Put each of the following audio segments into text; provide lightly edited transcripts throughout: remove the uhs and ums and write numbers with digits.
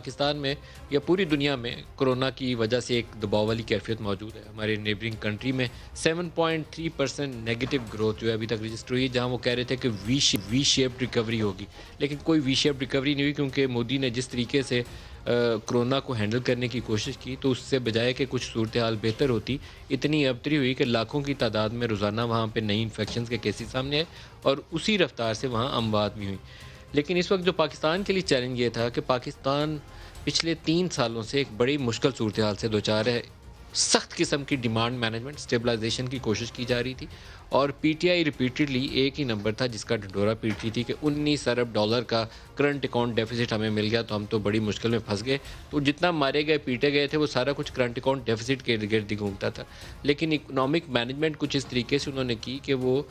पाकिस्तान में या पूरी दुनिया में कोरोना की वजह से एक दबाव वाली कैफियत मौजूद है। हमारे नेबरिंग कंट्री में 7.3% नेगेटिव ग्रोथ जो है अभी तक रजिस्टर हुई है, जहां वो कह रहे थे कि वी शेप्ड रिकवरी होगी, लेकिन कोई वी शेप्ड रिकवरी नहीं हुई क्योंकि मोदी ने जिस तरीके से कोरोना को हैंडल करने की कोशिश की, तो उससे बजाय कि कुछ सूरत हाल बेहतर होती, इतनी अबतरी हुई कि लाखों की तादाद में रोज़ाना वहाँ पे नई इन्फेक्शन के केसेस सामने आए और उसी रफ्तार से वहाँ अमवात भी हुई। लेकिन इस वक्त जो पाकिस्तान के लिए चैलेंज ये था कि पाकिस्तान पिछले 3 सालों से एक बड़ी मुश्किल सूरत हाल से दो चार है। सख्त किस्म की डिमांड मैनेजमेंट स्टेबलाइजेशन की कोशिश की जा रही थी और पीटीआई रिपीटेडली एक ही नंबर था जिसका ढिंढोरा पीट रही थी कि 19 अरब डॉलर का करंट अकाउंट डेफिसिट हमें मिल गया तो हम तो बड़ी मुश्किल में फंस गए। तो जितना मारे गए पीटे गए थे वो सारा कुछ करंट अकाउंट डेफिसिट के इर्द गिर्द ही घूमता था। लेकिन इकोनॉमिक मैनेजमेंट कुछ इस तरीके से उन्होंने की कि वो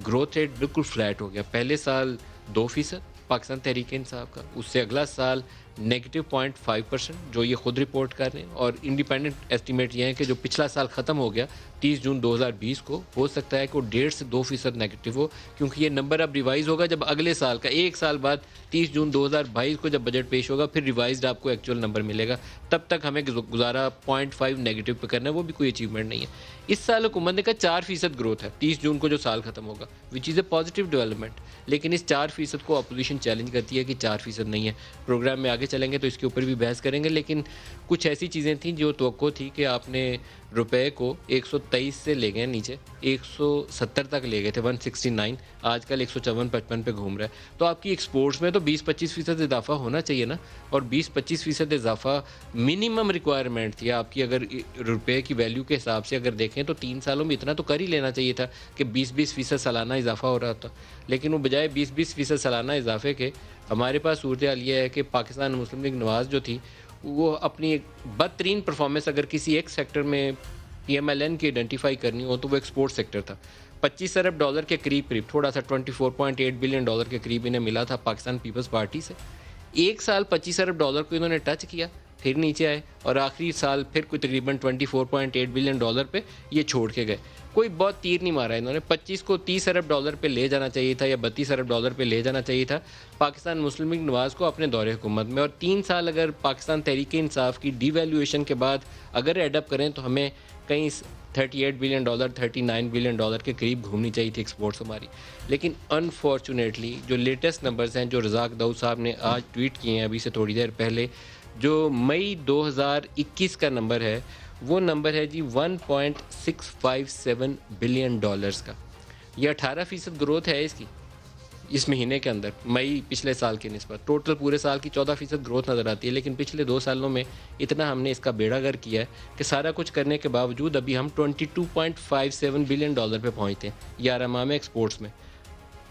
ग्रोथ रेट बिल्कुल फ्लैट हो गया। पहले साल 2% पाकिस्तान तहरीक इंसाफ का, उससे अगला साल -0.5% जो ये खुद रिपोर्ट कर रहे हैं, और इंडिपेंडेंट एस्टीमेट ये है कि जो पिछला साल ख़त्म हो गया 30 जून 2020 को, हो सकता है कि वो 1.5 से 2% नेगेटिव हो, क्योंकि ये नंबर अब रिवाइज होगा जब अगले साल का 1 साल बाद 30 जून 2022 को जब बजट पेश होगा, फिर रिवाइज्ड आपको एक्चुअल नंबर मिलेगा। तब तक हमें गुजारा 0.5 नेगेटिव पे करना है, वो भी कोई अचीवमेंट नहीं है। इस साल हुकूमत ने कहा 4% ग्रोथ है 30 जून को जो साल खत्म होगा, which is a positive development. लेकिन इस 4% को अपोजिशन चैलेंज करती है कि 4% नहीं है। प्रोग्राम में आगे चलेंगे तो इसके ऊपर भी बहस करेंगे, लेकिन कुछ ऐसी चीज़ें थी जो तवक्को थी कि आपने रुपए को 123 से ले गए नीचे, 170 तक ले गए थे, 169, आजकल 154-55 पे घूम रहा है। तो आपकी एक्सपोर्ट्स में तो 20-25% इजाफा होना चाहिए ना, और 20-25% इजाफा मिनिमम रिक्वायरमेंट थी आपकी। अगर रुपए की वैल्यू के हिसाब से अगर देखें तो 3 सालों में इतना तो कर ही लेना चाहिए था कि 20-20% सालाना इजाफा हो रहा था। लेकिन वो बजाय 20-20% सालाना इजाफे के, हमारे पास सूरत हाल ये है कि पाकिस्तान मुस्लिम लीग नवाज़ जो थी, वो अपनी बदतरीन परफॉर्मेंस अगर किसी एक सेक्टर में पीएमएलएन की आइडेंटिफाई करनी हो तो वो एक्सपोर्ट सेक्टर था। 25 अरब डॉलर के करीब थोड़ा सा 24.8 बिलियन डॉलर के करीब इन्हें मिला था पाकिस्तान पीपल्स पार्टी से। एक साल 25 अरब डॉलर को इन्होंने टच किया, फिर नीचे आए, और आखिरी साल फिर कोई तकरीबन 24.8 बिलियन डॉलर पे ये छोड़ के गए। कोई बहुत तीर नहीं मारा इन्होंने। 25 को 30 अरब डॉलर पे ले जाना चाहिए था या 32 अरब डॉलर पे ले जाना चाहिए था पाकिस्तान मुस्लिम लीग नवाज़ को अपने दौरे हुकूमत में। और 3 साल अगर पाकिस्तान तहरीक इंसाफ की डीवैल्यूएशन के बाद अगर एडअप करें तो हमें कहीं 38 बिलियन डॉलर 39 बिलियन डॉलर के करीब घूमनी चाहिए थी एक्सपोर्ट्स हमारी। लेकिन अनफॉर्चुनेटली जो लेटेस्ट नंबर्स हैं जो रज़ाक दाऊद साहब ने आज ट्वीट किए हैं अभी से थोड़ी देर पहले, जो मई 2021 का नंबर है, वो नंबर है जी 1.657 बिलियन डॉलर्स का। ये 18% ग्रोथ है इसकी इस महीने के अंदर, मई पिछले साल की निस्बत। टोटल पूरे साल की 14% ग्रोथ नज़र आती है, लेकिन पिछले 2 सालों में इतना हमने इसका बेड़ा गर्क किया है कि सारा कुछ करने के बावजूद अभी हम 22.57 बिलियन डॉलर पे पहुँचते हैं 11 माह में एक्सपोर्ट्स में।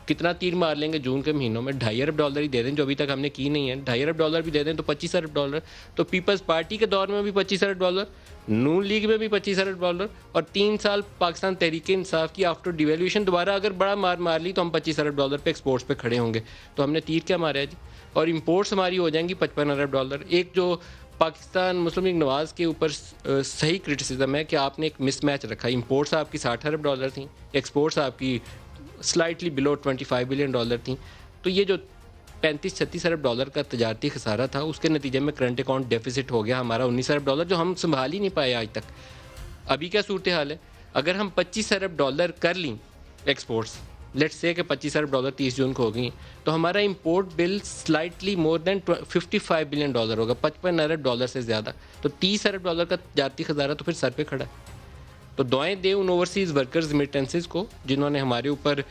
कितना तीर मार लेंगे जून के महीनों में? 2.5 अरब डॉलर ही दे दें जो अभी तक हमने की नहीं है। 2.5 अरब डॉलर भी दे दें तो 25 अरब डॉलर। तो पीपल्स पार्टी के दौर में भी 25 अरब डॉलर, नून लीग में भी 25 अरब डॉलर, और 3 साल पाकिस्तान तहरीक इंसाफ की आफ्टर डिवेल्यूशन दोबारा अगर बड़ा मार ली तो हम 25 अरब डॉलर पे एक्सपोर्ट्स पे खड़े होंगे। तो हमने तीर क्या मारा है जी? और इम्पोर्ट्स हमारी हो जाएंगी 55 अरब डॉलर। एक जो पाकिस्तान मुस्लिम लीग नवाज़ के ऊपर सही क्रिटिसिज्म है कि आपने एक मिसमैच रखा। इम्पोर्ट्स आपकी 60 अरब डॉलर थी, एक्सपोर्ट्स आपकी स्लाइटली बिलो 25 बिलियन डॉलर थी। तो ये जो 35-36 अरब डॉलर का तजारती खसारा था, उसके नतीजे में करंट अकाउंट डेफिसिट हो गया हमारा 19 अरब डॉलर, जो हम संभाल ही नहीं पाए आज तक। अभी क्या सूरत हाल है? अगर हम 25 अरब डॉलर कर लीं एक्सपोर्ट्स, लेट्स से कि 25 अरब डॉलर 30 जून को हो गई, तो हमारा import bill slightly more than 55 billion dollar होगा, 55 अरब डॉलर से ज़्यादा। तो 30 अरब डॉलर का तजारती खसारा तो फिर सर पे खड़ा है। तो दुआएं दे उन ओवरसीज़ वर्कर्स रिमिटेंसेस को जिन्होंने हमारे ऊपर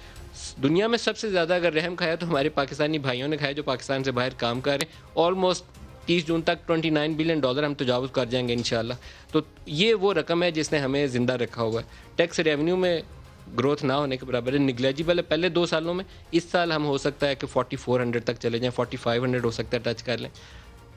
दुनिया में सबसे ज़्यादा अगर रहम खाया तो हमारे पाकिस्तानी भाइयों ने खाया जो पाकिस्तान से बाहर काम कर रहे हैं। ऑलमोस्ट 30 जून तक 29 बिलियन डॉलर हम तजावुज़ कर जाएंगे इंशाल्लाह। तो ये वो रकम है जिसने हमें ज़िंदा रखा हुआ है। टैक्स रेवेन्यू में ग्रोथ ना होने के बराबर है, निगलेजिबल है पहले 2 सालों में। इस साल हम हो सकता है कि 4400 तक चले जाएँ, 4500 हो सकता है टच कर लें।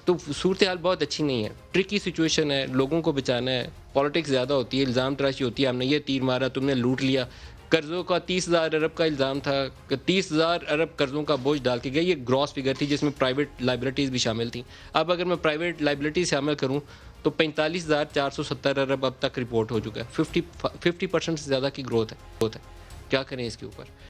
तो सूरत हाल बहुत अच्छी नहीं है, ट्रिकी सिचुएशन है, लोगों को बचाना है, पॉलिटिक्स ज़्यादा होती है, इल्ज़ाम तराशी होती है, हमने ये तीर मारा, तुमने लूट लिया। कर्ज़ों का 30,000 अरब का इल्ज़ाम था कि 30,000 अरब कर्ज़ों का बोझ डाल के गया। ये ग्रॉस फिगर थी जिसमें प्राइवेट लाइबिलिटीज़ भी शामिल थी। अब अगर मैं प्राइवेट लाइबिलिटी शामिल करूँ तो 45,470 अरब अब तक रिपोर्ट हो चुका है। 50% से ज़्यादा की ग्रोथ है। क्या करें इसके ऊपर?